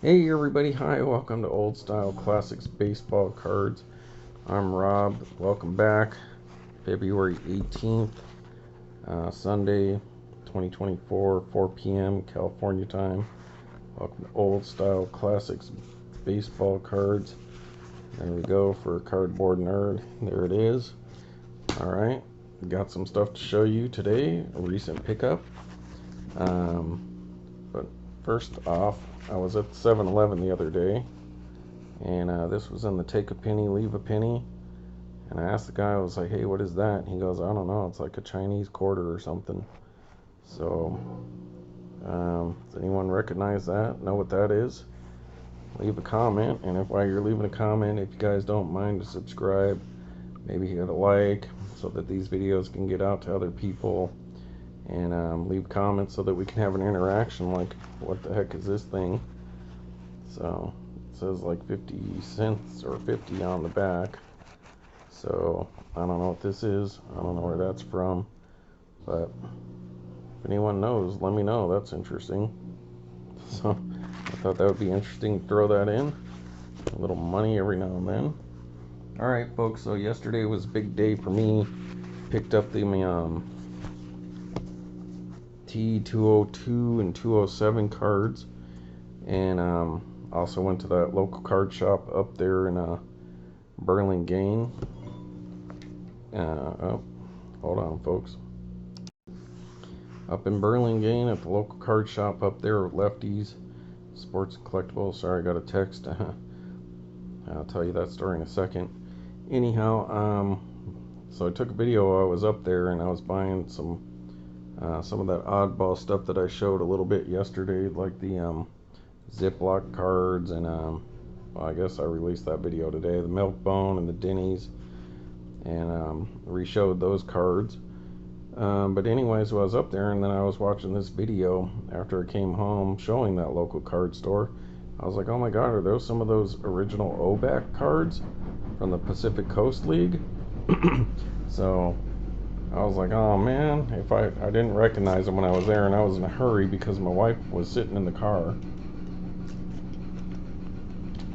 Hey everybody, hi, welcome to Old Style Classics Baseball Cards. I'm Rob, welcome back. February 18th, Sunday, 2024, 4 p.m. California time. Welcome to Old Style Classics Baseball Cards. There we go for Cardboard Nerd. There it is. Alright, got some stuff to show you today, a recent pickup. But first off, I was at 7-Eleven the other day, and this was in the take a penny, leave a penny. And I asked the guy, I was like, hey, what is that? And he goes, I don't know, it's like a Chinese quarter or something. So, does anyone recognize that? Know what that is? Leave a comment, and if while you're leaving a comment, if you guys don't mind to subscribe, maybe hit a like, so that these videos can get out to other people. And leave comments so that we can have an interaction, like, what the heck is this thing? So it says like 50 cents or 50 on the back, so I don't know what this is. I don't know where that's from, but if anyone knows, let me know. That's interesting. So I thought that would be interesting to throw that in, a little money every now and then. Alright folks, so yesterday was a big day for me. Picked up the T202 and 207 cards, and also went to that local card shop up there in Burlingame. Oh, hold on folks. Up in Burlingame at the local card shop up there with Lefties Sports and Collectibles. Sorry, I got a text. I'll tell you that story in a second. Anyhow, so I took a video while I was up there, and I was buying some of that oddball stuff that I showed a little bit yesterday, like the Ziploc cards, and well, I guess I released that video today, the Milk Bone and the Denny's, and re-showed those cards. But anyways, I was up there, and then I was watching this video after I came home showing that local card store. I was like, oh my god, are those some of those original Obak cards from the Pacific Coast League? So I was like, oh man, if I didn't recognize them when I was there, and I was in a hurry because my wife was sitting in the car.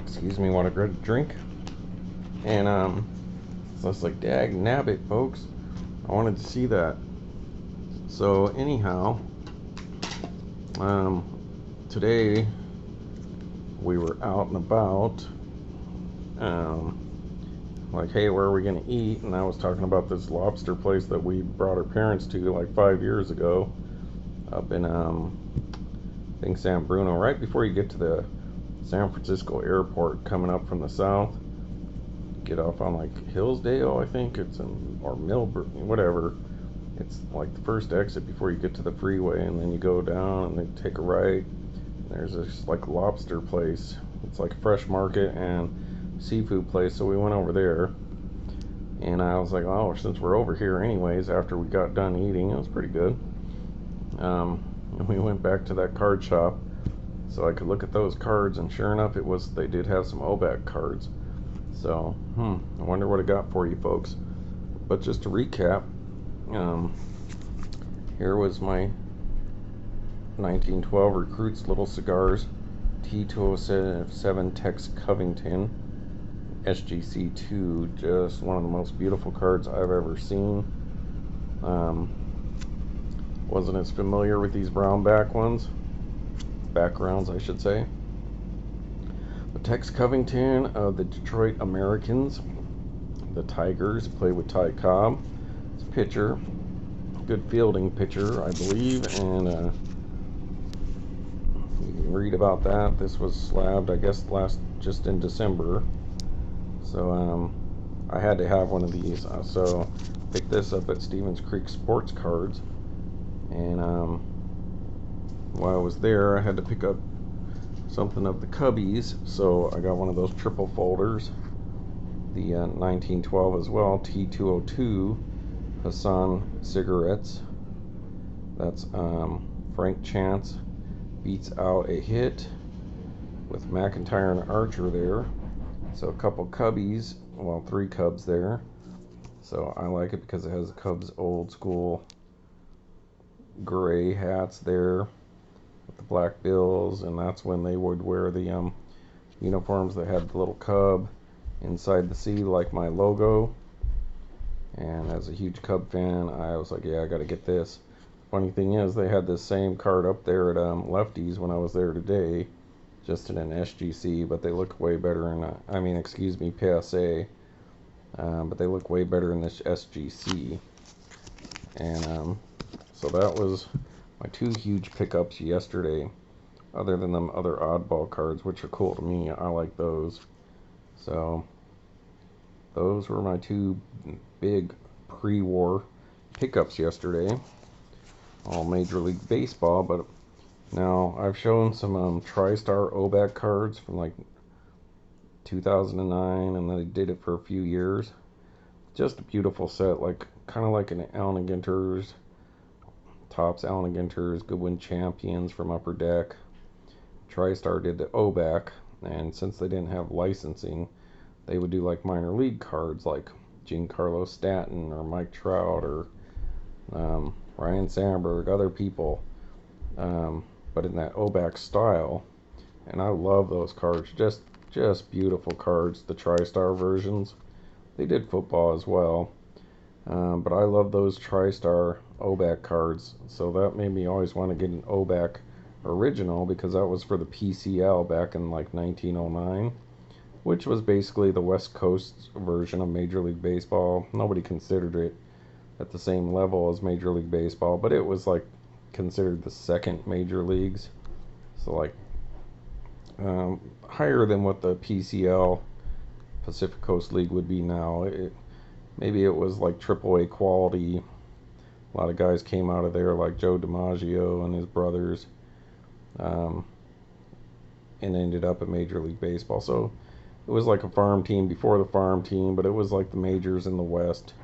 Excuse me, want to grab a drink? And so I was like, dag nabbit folks, I wanted to see that. So anyhow, today we were out and about, like, hey, where are we gonna eat? And I was talking about this lobster place that we brought our parents to like 5 years ago up in I think San Bruno, right before you get to the San Francisco airport coming up from the south. Get off on like Hillsdale, I think it's in, or Millbrook, whatever. It's like the first exit before you get to the freeway, and then you go down and then take a right. There's this like lobster place. It's like a fresh market and seafood place, so we went over there, and I was like, oh, since we're over here anyways, after we got done eating, it was pretty good. And we went back to that card shop so I could look at those cards, and sure enough, they did have some Obak cards. So I wonder what I got for you folks. But just to recap, here was my 1912 Recruits Little Cigars T207 Tex Covington SGC2, just one of the most beautiful cards I've ever seen. Wasn't as familiar with these brown backgrounds I should say. But Tex Covington of the Detroit Americans, the Tigers, played with Ty Cobb. It's a pitcher, good fielding pitcher, I believe, and you can read about that. This was slabbed, I guess, just in December. So I had to have one of these. So picked this up at Stevens Creek Sports Cards, and while I was there, I had to pick up something of the Cubbies, so I got one of those triple folders, the 1912 as well, T202 Hassan cigarettes. That's Frank Chance beats out a hit with McIntyre and Archer there. So a couple Cubbies, well, 3 Cubs there. So I like it because it has the Cubs old school gray hats there with the black bills, and that's when they would wear the uniforms that had the little cub inside the C like my logo. And as a huge Cub fan, I was like, yeah, I got to get this. Funny thing is, they had this same card up there at Lefty's when I was there today, just in an SGC, but they look way better in PSA, but they look way better in this SGC. And so that was my two huge pickups yesterday, other than them other oddball cards, which are cool to me. I like those. So those were my two big pre-war pickups yesterday. All Major League Baseball, but now I've shown some TriStar Obak cards from like 2009, and they did it for a few years. Just a beautiful set, like kind of like an Allen Ginter's, Topps Allen Ginter's Goodwin Champions from Upper Deck. TriStar did the Obak, and since they didn't have licensing, they would do like minor league cards like Giancarlo Stanton or Mike Trout or Ryan Sandberg, other people, but in that Obak style. And I love those cards, just beautiful cards, the TriStar versions. They did football as well, but I love those TriStar Obak cards, so that made me always want to get an Obak original, because that was for the PCL back in like 1909, which was basically the West Coast version of Major League Baseball. Nobody considered it at the same level as Major League Baseball, but it was like considered the second major leagues, so like higher than what the PCL Pacific Coast League would be now. Maybe it was like AAA quality. A lot of guys came out of there, like Joe DiMaggio and his brothers, and ended up at Major League Baseball. So it was like a farm team before the farm team, but it was like the majors in the West.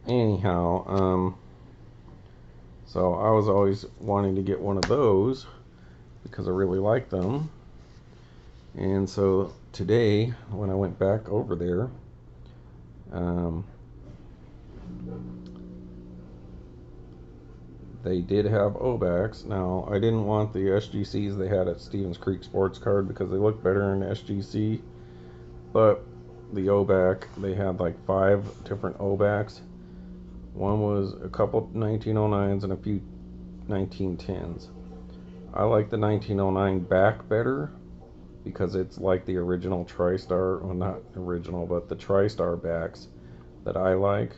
Anyhow, so I was always wanting to get one of those because I really like them. And so today, when I went back over there, they did have Obaks. Now, I didn't want the SGCs they had at Stevens Creek Sports Card because they look better in SGC, but the Obak, they had like 5 different Obaks. One was a couple 1909s and a few 1910s. I like the 1909 back better because it's like the original TriStar, well, not original, but the TriStar backs that I like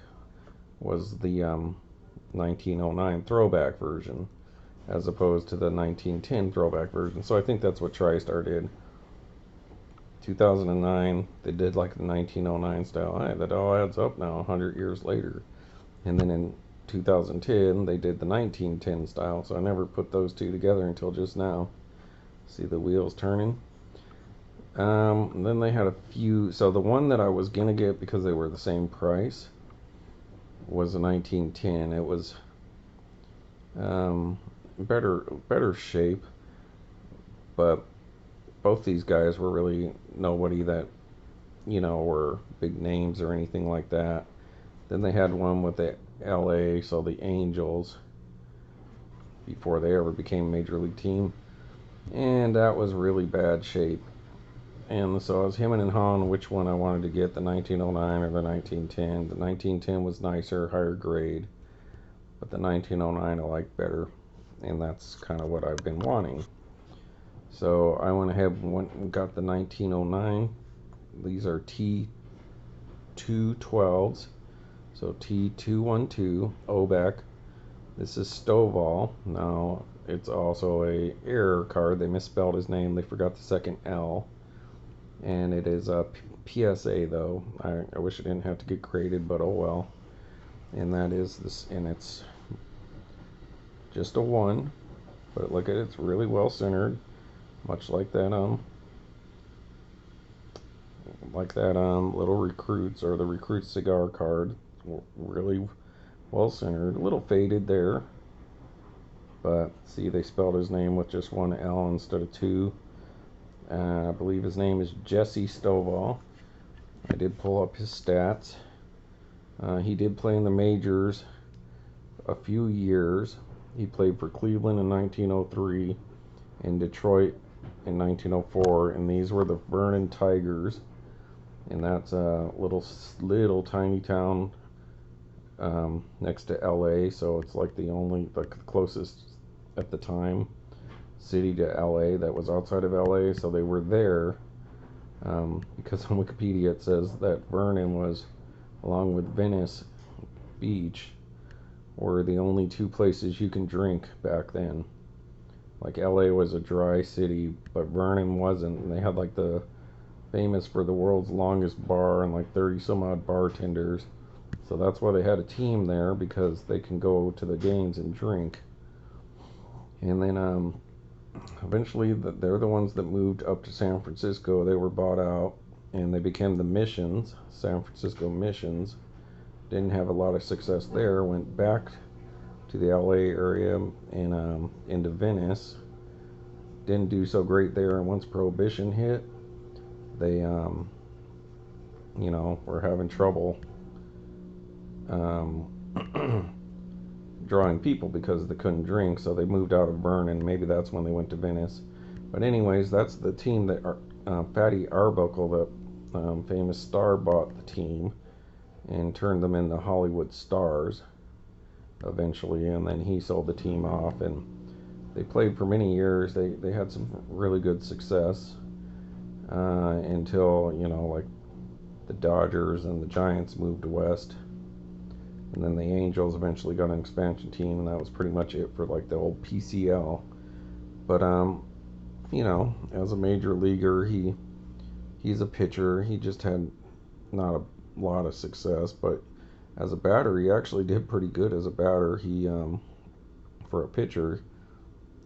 was the 1909 throwback version as opposed to the 1910 throwback version. So I think that's what TriStar did. 2009, they did like the 1909 style. Hey, that all adds up now 100 years later. And then in 2010, they did the 1910 style, so I never put those two together until just now. See the wheels turning? Then they had a few, so the one that I was going to get because they were the same price was a 1910. It was better shape, but both these guys were really nobody that, were big names or anything like that. Then they had one with the LA, so the Angels, before they ever became a major league team, and that was really bad shape. And so I was hemming and hawing which one I wanted to get, the 1909 or the 1910. The 1910 was nicer, higher grade, but the 1909 I like better, and that's kind of what I've been wanting. So I went ahead and got the 1909. These are T212s. So T212 Obak. This is Stovall. Now it's also a error card. They misspelled his name. They forgot the second L. And it is a PSA though. I wish it didn't have to get graded, but oh well. And that is this, and it's just a 1. But look at it, it's really well centered, much like that little Recruits or the Recruit cigar card. Really well centered, a little faded there, but see, they spelled his name with just 1 L instead of 2. I believe his name is Jesse Stovall. I did pull up his stats. He did play in the majors a few years. He played for Cleveland in 1903, in Detroit in 1904, and these were the Vernon Tigers, and that's a little tiny town next to LA, so it's like the closest at the time city to LA that was outside of LA. So they were there because on Wikipedia it says that Vernon was, along with Venice Beach, were the only two places you can drink back then. Like LA was a dry city, but Vernon wasn't. And they had like the famous for the world's longest bar and like 30 some odd bartenders. So that's why they had a team there, because they can go to the games and drink. And then eventually they're the ones that moved up to San Francisco. They were bought out and they became the Missions, San Francisco Missions. Didn't have a lot of success there. Went back to the LA area and into Venice. Didn't do so great there, and once Prohibition hit, they were having trouble drawing people because they couldn't drink, so they moved out of Vernon. Maybe that's when they went to Venice. But anyways, that's the team that Fatty Arbuckle, the famous star, bought the team and turned them into Hollywood stars eventually, and then he sold the team off, and they played for many years. They had some really good success until like the Dodgers and the Giants moved west, and then the Angels eventually got an expansion team, and that was pretty much it for like the old PCL. But as a major leaguer, he's a pitcher. He just had not a lot of success, but as a batter, he actually did pretty good as a batter. He for a pitcher,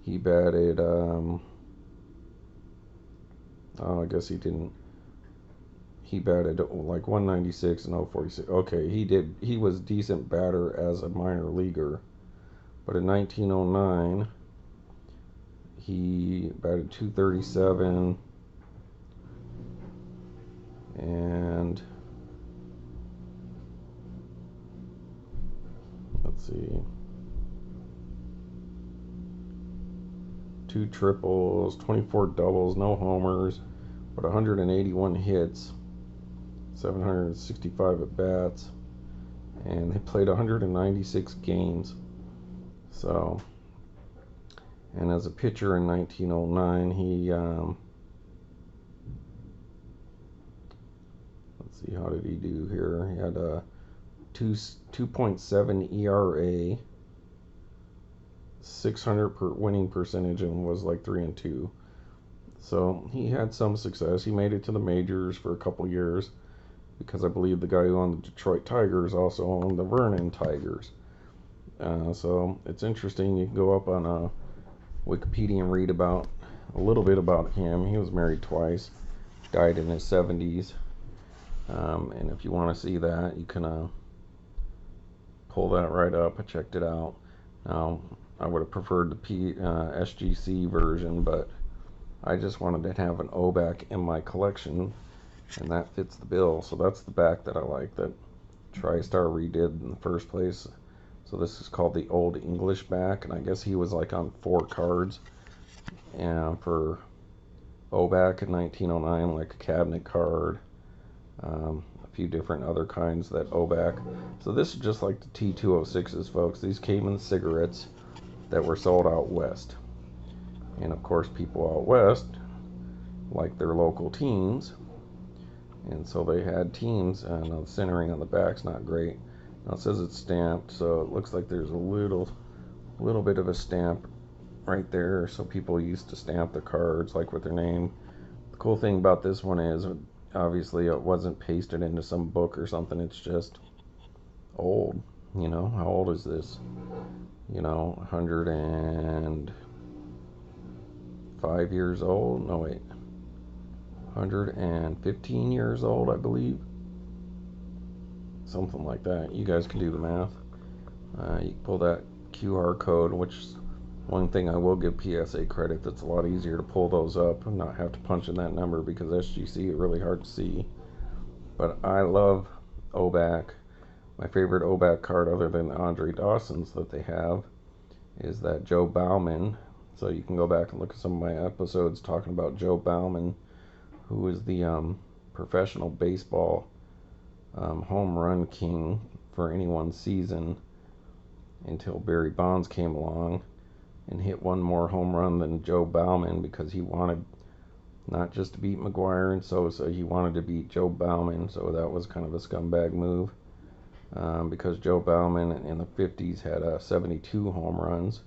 he batted I guess he didn't. He batted like 196 and 046. Okay, he was a decent batter as a minor leaguer. But in 1909, he batted 237 and let's see, 2 triples, 24 doubles, no homers, but 181 hits, 765 at bats, and they played 196 games. So, and as a pitcher in 1909, he let's see, how did he do here? He had a 2.7 ERA, 600 per winning percentage, and was like 3-2. So he had some success. He made it to the majors for a couple years, because I believe the guy who owned the Detroit Tigers also owned the Vernon Tigers. So it's interesting. You can go up on Wikipedia and read about a little bit about him. He was married twice, died in his 70s. And if you want to see that, you can pull that right up. I checked it out. Now, I would have preferred the SGC version, but I just wanted to have an Obak in my collection, and that fits the bill. So that's the back that I like, that TriStar redid in the first place. So this is called the Old English back, and I guess he was like on 4 cards for Obak in 1909, like a cabinet card, a few different other kinds that Obak. So this is just like the T206s, folks. These came in cigarettes that were sold out west. And of course, people out west like their local teams, and so they had teams. And the centering on the back's not great. Now it says it's stamped, so it looks like there's a little bit of a stamp right there. So people used to stamp the cards like with their name. The cool thing about this one is, obviously, it wasn't pasted into some book or something. It's just old. How old is this? 105 years old. No, wait. 115 years old, I believe. Something like that. You guys can do the math. You can pull that QR code, which is one thing I will give PSA credit. That's a lot easier to pull those up and not have to punch in that number, because SGC is really hard to see. But I love Obak. My favorite Obak card, other than the Andre Dawson's that they have, is that Joe Bauman. So you can go back and look at some of my episodes talking about Joe Bauman, who is the professional baseball home run king for any one season until Barry Bonds came along and hit one more home run than Joe Bauman, because he wanted not just to beat McGwire and Sosa, he wanted to beat Joe Bauman. So that was kind of a scumbag move, because Joe Bauman in the 50s had 72 home runs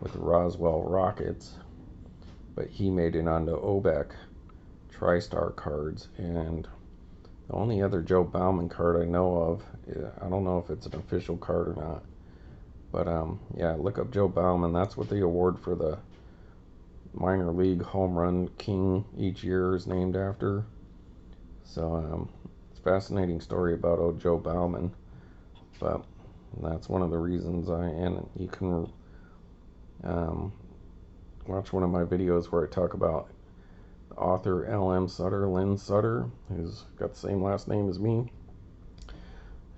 with the Roswell Rockets, but he made it onto Obak TriStar cards. And the only other Joe Bauman card I know of, I don't know if it's an official card or not, but yeah, look up Joe Bauman. That's what the award for the minor league home run king each year is named after. So it's a fascinating story about old Joe Bauman, but that's one of the reasons and you can watch one of my videos where I talk about the author L.M. Sutter, Lynn Sutter, who's got the same last name as me.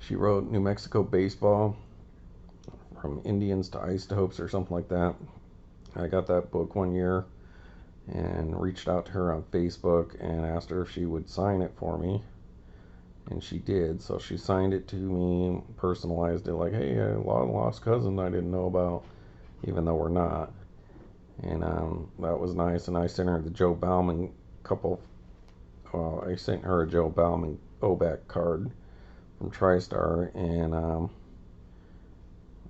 She wrote New Mexico Baseball, from Indians to Isotopes or something like that. I got that book one year and reached out to her on Facebook and asked her if she would sign it for me, and she did. So she signed it to me, personalized it, like, hey, a lost cousin I didn't know about, even though we're not. And that was nice. And I sent her the Joe Bauman I sent her a Joe Bauman Obak card from TriStar, and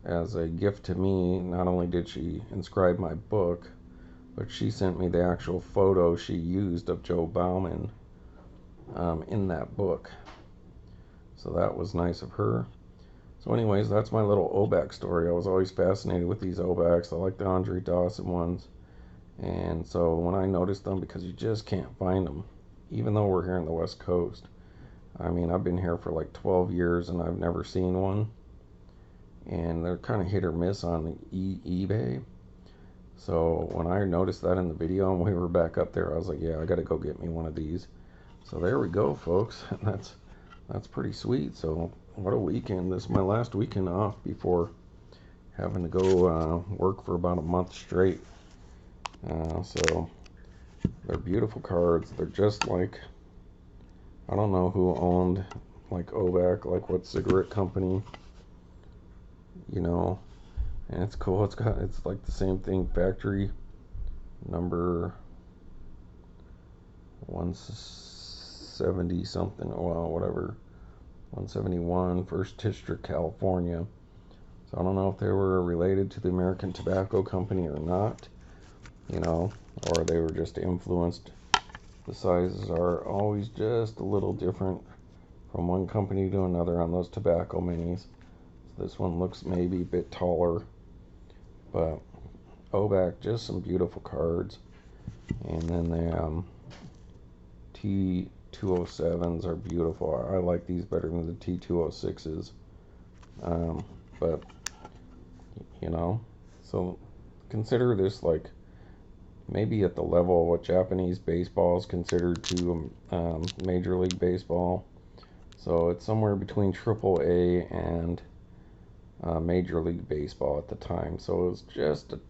as a gift to me, not only did she inscribe my book, but she sent me the actual photo she used of Joe Bauman in that book. So that was nice of her. So anyways, that's my little Obak story. I was always fascinated with these Obaks. I like the Andre Dawson ones. And so when I noticed them, because you just can't find them, even though we're here on the West Coast. I mean, I've been here for like 12 years and I've never seen one. And they're kind of hit or miss on eBay. So when I noticed that in the video and we were back up there, I was like, yeah, I got to go get me one of these. So there we go, folks. That's pretty sweet. So what a weekend. This is my last weekend off before having to go work for about a month straight. So they're beautiful cards. They're just like, I don't know who owned like Obak, like what cigarette company, you know. And it's cool. It's like the same thing, factory number 170 something, well, whatever, 171, First District, California. So I don't know if they were related to the American Tobacco Company or not, you know, or they were just influenced. The sizes are always just a little different from one company to another on those tobacco minis. So this one looks maybe a bit taller, but Obak, just some beautiful cards. And then the T207s are beautiful. I like these better than the T206s. But, you know, so consider this like maybe at the level of what Japanese baseball is considered to Major League Baseball. So it's somewhere between AAA and Major League Baseball at the time. So it was just a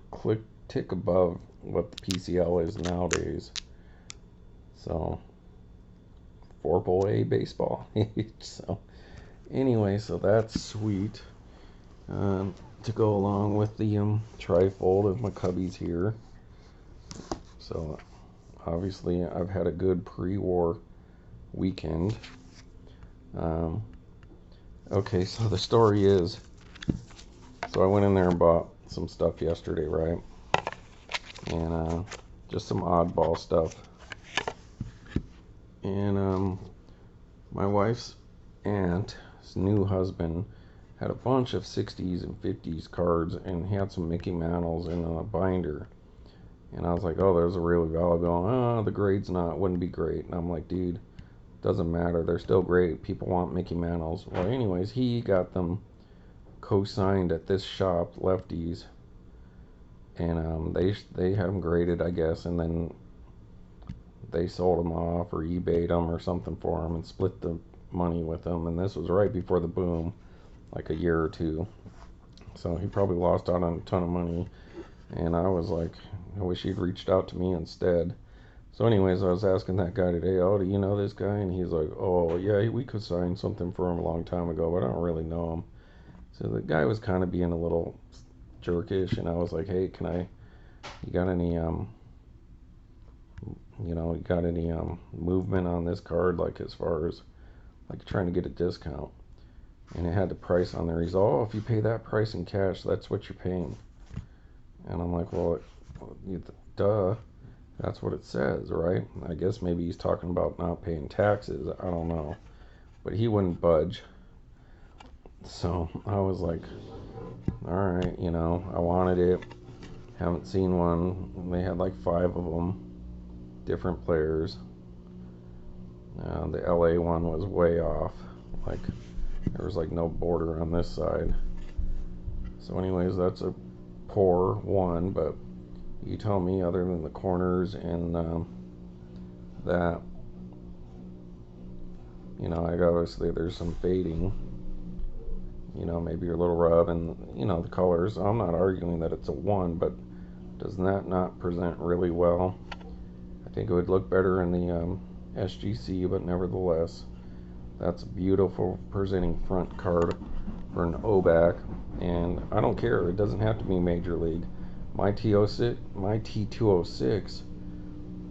tick above what the PCL is nowadays. So 4A baseball. So anyway, so that's sweet. To go along with the trifold of my cubbies here. So obviously I've had a good pre-war weekend. Okay, so the story is, so I went in there and bought some stuff yesterday, right? And just some oddball stuff. And my wife's aunt's new husband had a bunch of 60s and 50s cards, and he had some Mickey Mantles in a binder. And I was like, oh, there's a really valuable. Oh, the grade's wouldn't be great. And I'm like, dude, doesn't matter. They're still great. People want Mickey Mantles. Well, anyways, he got them co-signed at this shop, Lefties. And they had them graded, I guess, and then they sold them off or eBayed them or something for them and split the money with them. And this was right before the boom, like a year or two. So he probably lost out on a ton of money. And I was like, I wish he'd reached out to me instead. So anyways, I was asking that guy today, oh, do you know this guy? And he's like, oh, yeah, we could sign something for him a long time ago, but I don't really know him. So the guy was kind of being a little jerkish, and I was like, hey, you got any, movement on this card, like as far as like trying to get a discount? And it had the price on there. He's, oh, if you pay that price in cash, that's what you're paying. And I'm like, well, duh, that's what it says, right? I guess maybe he's talking about not paying taxes. I don't know. But he wouldn't budge. So I was like, all right, I wanted it. Haven't seen one. They had like 5 of them, different players. The LA one was way off. Like, there was like no border on this side. So anyways, that's a poor one, but you tell me, other than the corners and that, I obviously there's some fading, maybe a little rub, and the colors. I'm not arguing that it's a 1, but does that not present really well? I think it would look better in the SGC, but nevertheless, that's a beautiful presenting front card for an Obak, and I don't care. It doesn't have to be Major League. My T206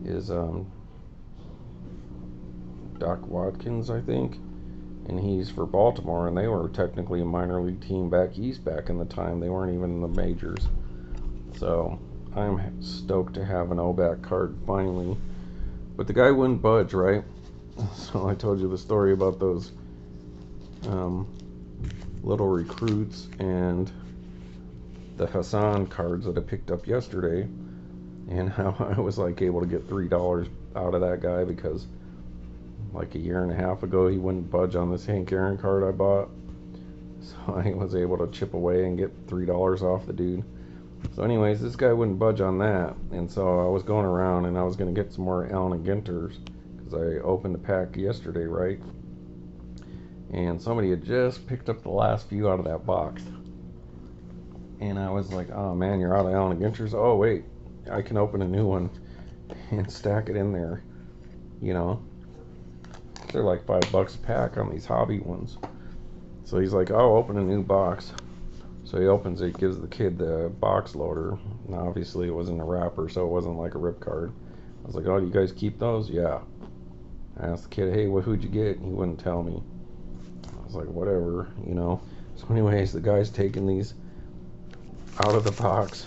is Doc Watkins, I think, and he's for Baltimore, and they were technically a minor league team back east back in the time. They weren't even in the majors. So I'm stoked to have an Obak card finally. But the guy wouldn't budge, right? So I told you the story about those little recruits and the Hassan cards that I picked up yesterday, and how I was like able to get $3 out of that guy because like a year and a half ago he wouldn't budge on this Hank Aaron card I bought. So I was able to chip away and get $3 off the dude. So anyways, this guy wouldn't budge on that, and so I was going around and I was going to get some more Allen Ginters because I opened the pack yesterday, right? And somebody had just picked up the last few out of that box. And I was like, oh man, you're out of Allen Ginters? Oh wait, I can open a new one and stack it in there. They're like $5 a pack on these hobby ones. So he's like, oh, open a new box. So he opens it, gives the kid the box loader. And obviously it wasn't a wrapper, so it wasn't like a rip card. I was like, oh, do you guys keep those? Yeah. I asked the kid, hey, who'd you get? And he wouldn't tell me. I was like, whatever, So anyways, the guy's taking these out of the box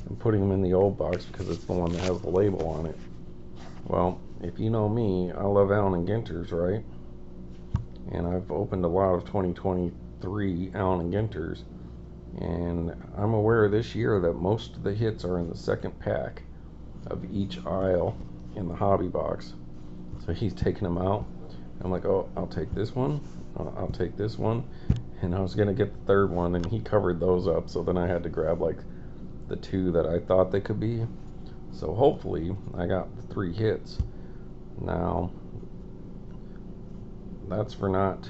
and putting them in the old box because it's the one that has the label on it. Well, if you know me, I love Allen Ginters, right? And I've opened a lot of 2023 Allen Ginters, and I'm aware this year that most of the hits are in the second pack of each aisle in the hobby box. So he's taking them out. I'm like, oh, I'll take this one, I'll take this one, and I was gonna get the third one, and he covered those up, so then I had to grab like the 2 that I thought they could be. So hopefully I got 3 hits. Now that's for not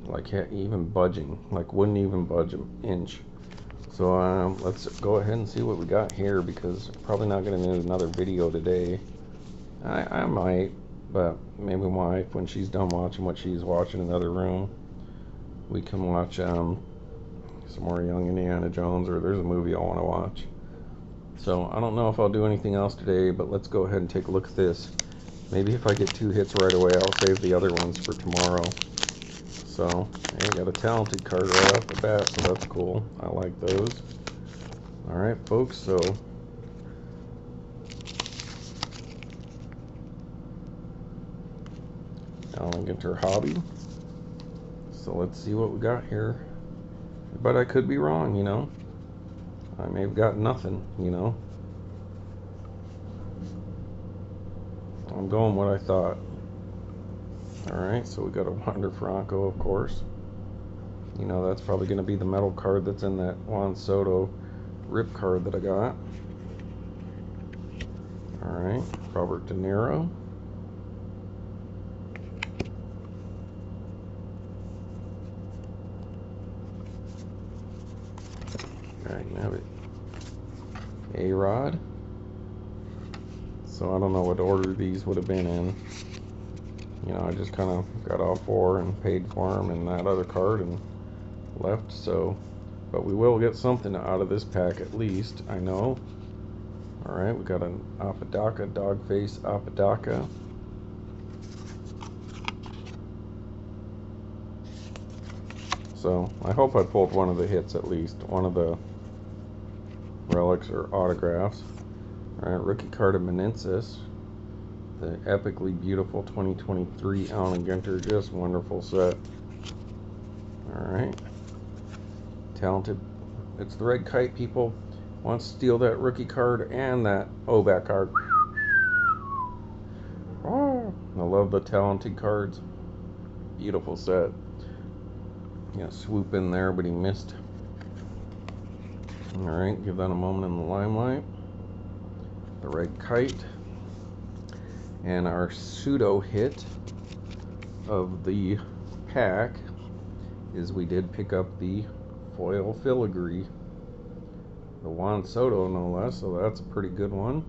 like even budging, like wouldn't even budge an inch. So let's go ahead and see what we got here, because probably not going to do another video today. I might, but maybe my wife, when she's done watching what she's watching in the other room, we can watch some more Young Indiana Jones, or there's a movie I want to watch. So I don't know if I'll do anything else today, but let's go ahead and take a look at this. Maybe if I get 2 hits right away, I'll save the other ones for tomorrow. So, I got a talented card right off the bat, so that's cool. I like those. Alright, folks, so Allen Ginter Hobby. So let's see what we got here. But I could be wrong, I may have got nothing, I'm going what I thought. Alright, so we got a Wander Franco, of course. That's probably going to be the metal card that's in that Juan Soto rip card that I got. Alright, Robert De Niro. Drag Nabbit. A-Rod. So I don't know what order these would have been in. You know, I just kind of got all four and paid for them and that other card and left. So, but we will get something out of this pack at least, I know. All right, we got an Apodaca, Dogface Apodaca. So I hope I pulled one of the hits at least, one of the relics or autographs. All right, rookie card of Menensis. The epically beautiful 2023 Allen Ginter, just wonderful set. Alright. Talented. It's the Red Kite people. Want to steal that rookie card and that Obak card. Oh, I love the talented cards. Beautiful set. Yeah, swoop in there, but he missed. Alright, give that a moment in the limelight. The Red Kite. And our pseudo hit of the pack is we did pick up the Foil Filigree, the Juan Soto no less, so that's a pretty good one.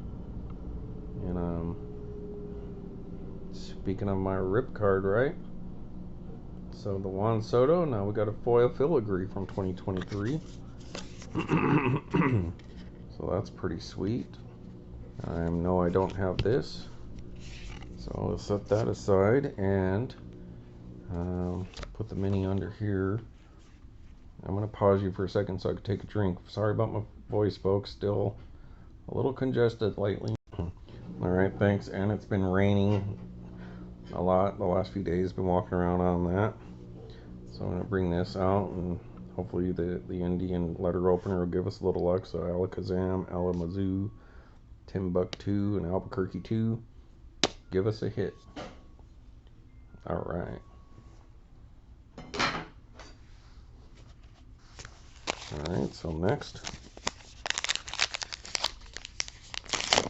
And speaking of my rip card, right? So the Juan Soto, now we got a Foil Filigree from 2023. So that's pretty sweet. I know I don't have this. So I'll set that aside and put the mini under here. I'm going to pause you for a second so I can take a drink. Sorry about my voice, folks. Still a little congested lately. Alright, thanks. And it's been raining a lot the last few days. Been walking around on that. So I'm going to bring this out and hopefully the Indian letter opener will give us a little luck. So Alakazam, Alamazoo, Timbuktu, and Albuquerque 2. Give us a hit. Alright. Alright, so next.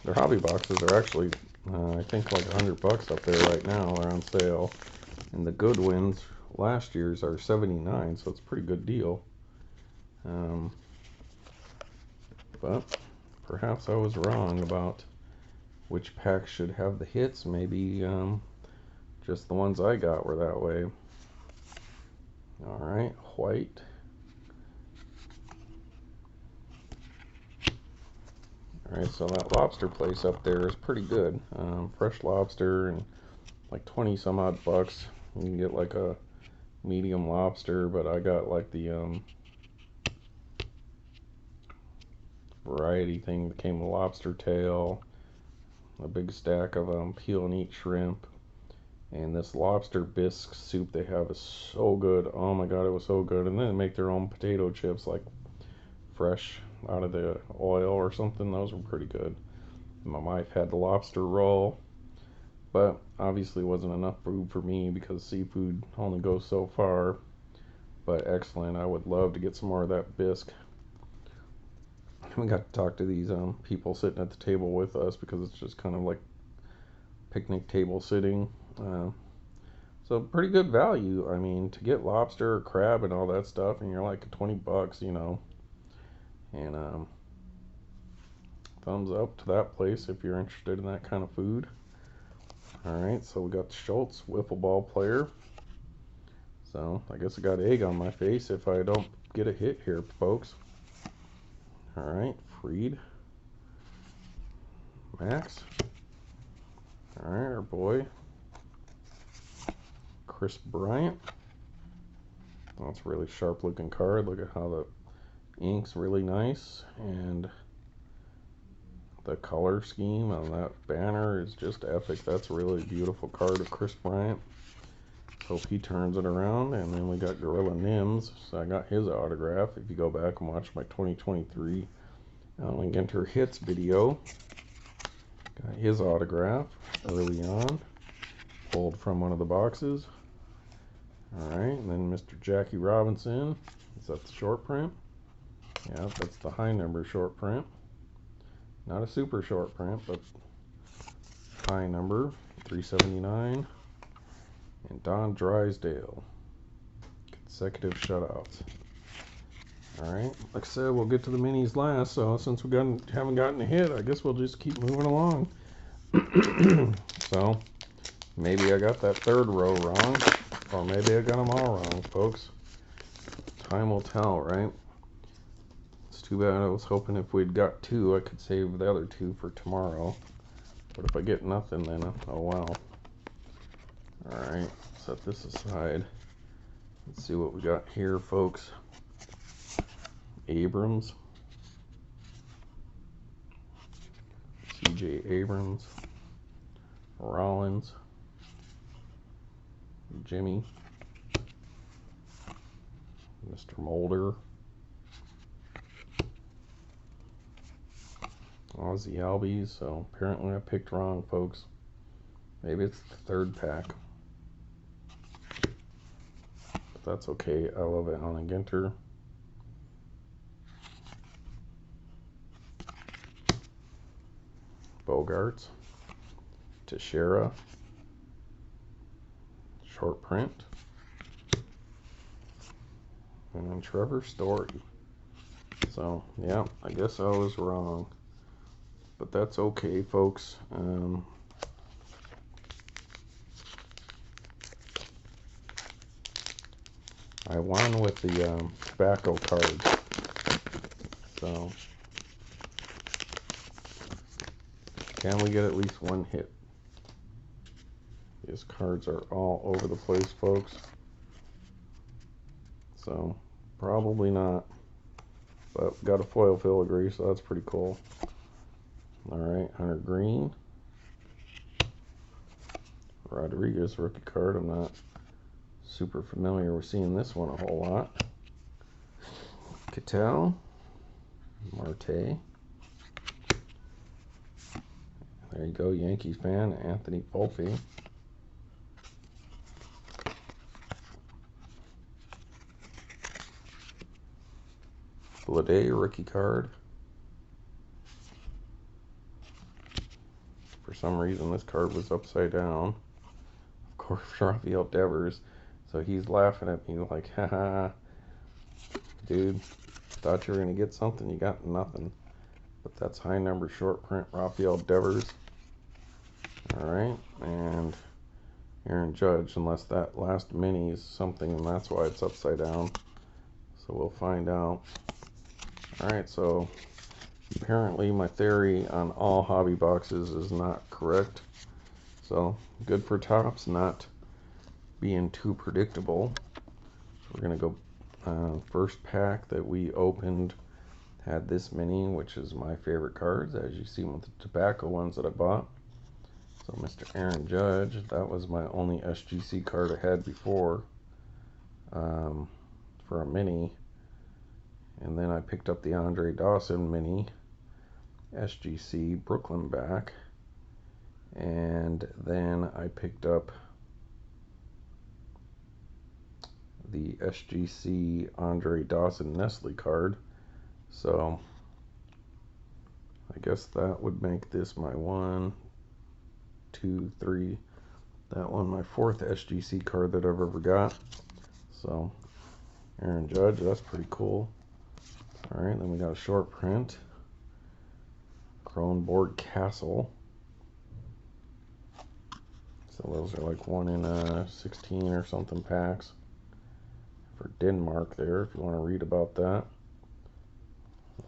Their hobby boxes are actually, I think, like $100 up there right now. They're on sale. And the good ones, last year's, are $79, so it's a pretty good deal. But perhaps I was wrong about which packs should have the hits. Maybe just the ones I got were that way. Alright, white. Alright, so that lobster place up there is pretty good. Fresh lobster and like 20 some odd bucks. You can get like a medium lobster, but I got like the variety thing that came with lobster tail, a big stack of peel and eat shrimp, and this lobster bisque soup they have is so good. Oh my god, it was so good. And then they make their own potato chips, like fresh out of the oil or something. Those were pretty good. My wife had the lobster roll, but obviously wasn't enough food for me because seafood only goes so far. But excellent. I would love to get some more of that bisque. We got to talk to these people sitting at the table with us because it's just kind of like picnic table sitting. So pretty good value. I mean, to get lobster or crab and all that stuff, and you're like $20, you know. And thumbs up to that place if you're interested in that kind of food. Alright, so we got the Schultz wiffle ball player. So I guess I got egg on my face if I don't get a hit here, folks. Alright, Freed. Max. Alright, our boy Chris Bryant. That's a really sharp looking card. Look at how the ink's really nice, and the color scheme on that banner is just epic. That's a really beautiful card of Chris Bryant. Hope he turns it around. And then we got Gorilla Nims. So I got his autograph. If you go back and watch my 2023 Allen Ginter Hits video, got his autograph early on, pulled from one of the boxes. Alright, and then Mr. Jackie Robinson. Is that the short print? Yeah, that's the high number short print. Not a super short print, but high number, 379. And Don Drysdale, consecutive shutouts. Alright, like I said, we'll get to the minis last, so since we haven't gotten a hit, I guess we'll just keep moving along. So, maybe I got that third row wrong, or maybe I got them all wrong, folks. Time will tell, right? It's too bad. I was hoping if we'd got two, I could save the other two for tomorrow. But if I get nothing, then oh well. Alright, set this aside. Let's see what we got here, folks. Abrams. CJ Abrams. Rollins. Jimmy. Mr. Mulder. Ozzy Albies. So apparently I picked wrong, folks. Maybe it's the third pack. But that's okay. I love it. Allen Ginter. Bogarts. Teixeira. Short print. And then Trevor Story. So, yeah, I guess I was wrong. But that's okay, folks. I won with the tobacco cards. So, can we get at least one hit? These cards are all over the place, folks. So, probably not. But got a foil filigree, so that's pretty cool. Alright, Hunter Green. Rodriguez rookie card. I'm not super familiar with seeing this one a whole lot. Cattell. Marte. There you go, Yankees fan, Anthony Volpe. Bleday rookie card. For some reason, this card was upside down. Of course, Rafael Devers. So he's laughing at me like, haha, dude, thought you were going to get something, you got nothing. But that's high number short print, Rafael Devers. Alright, and Aaron Judge, unless that last mini is something, and that's why it's upside down. So we'll find out. Alright, so apparently my theory on all hobby boxes is not correct. So good for Topps not being too predictable. So we're going to go first pack that we opened had this mini, which is my favorite cards, as you see with the tobacco ones that I bought. So Mr. Aaron Judge, that was my only SGC card I had before for a mini. And then I picked up the Andre Dawson mini SGC Brooklyn back. And then I picked up the SGC Andre Dawson Nestle card. So I guess that would make this my 1, 2, 3. That one my fourth SGC card that I've ever got. So Aaron Judge, that's pretty cool. Alright, then we got a short print. Kronborg Castle. So those are like 1 in 16 or something packs for Denmark there, if you want to read about that.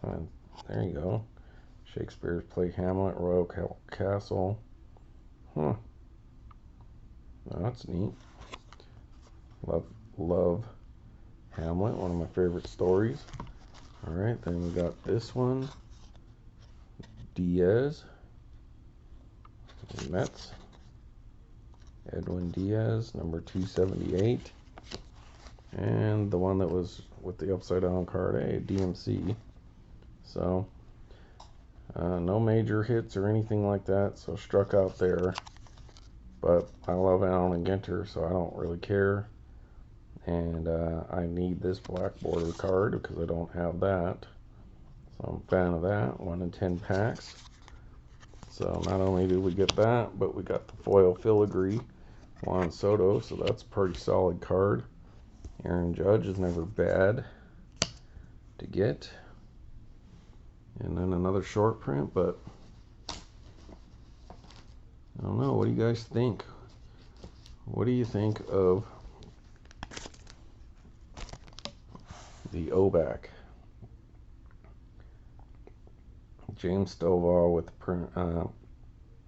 And there you go. Shakespeare's play Hamlet, Royal Castle. Huh. Well, that's neat. Love Hamlet, one of my favorite stories. Alright, then we got this one. Diaz. Mets. Edwin Diaz, number 278. And the one that was with the upside down card, DMC. So, no major hits or anything like that, so struck out there. But I love Allen Ginter, so I don't really care. And I need this Black Boarder card because I don't have that. So I'm a fan of that. 1 in 10 packs. So not only did we get that, but we got the foil filigree Juan Soto, so that's a pretty solid card. Aaron Judge is never bad. to get. And then another short print, but I don't know. What do you guys think? What do you think of the Obak? James Stovall with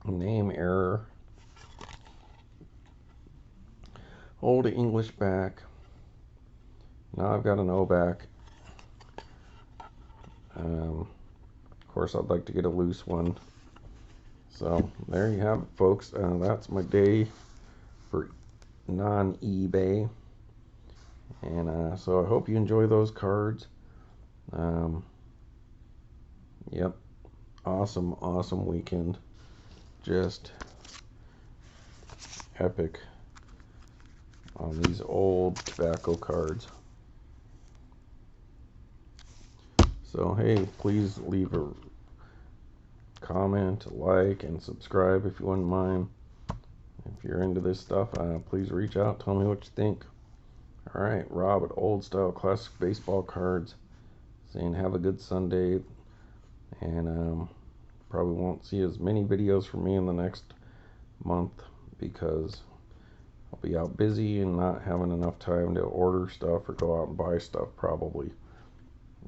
name error. Old English back. Now I've got an Obak. Of course, I'd like to get a loose one. So there you have it, folks. That's my day for non-eBay. And so I hope you enjoy those cards. Yep. Awesome weekend. Just epic on these old tobacco cards. So hey, please leave a comment, like, and subscribe if you wouldn't mind. If you're into this stuff, please reach out, tell me what you think. Alright, Rob at Old Style Classic Baseball Cards saying have a good Sunday, and probably won't see as many videos from me in the next month because I'll be out busy and not having enough time to order stuff or go out and buy stuff, probably.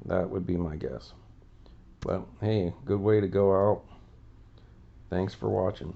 That would be my guess. But hey, good way to go out. Thanks for watching.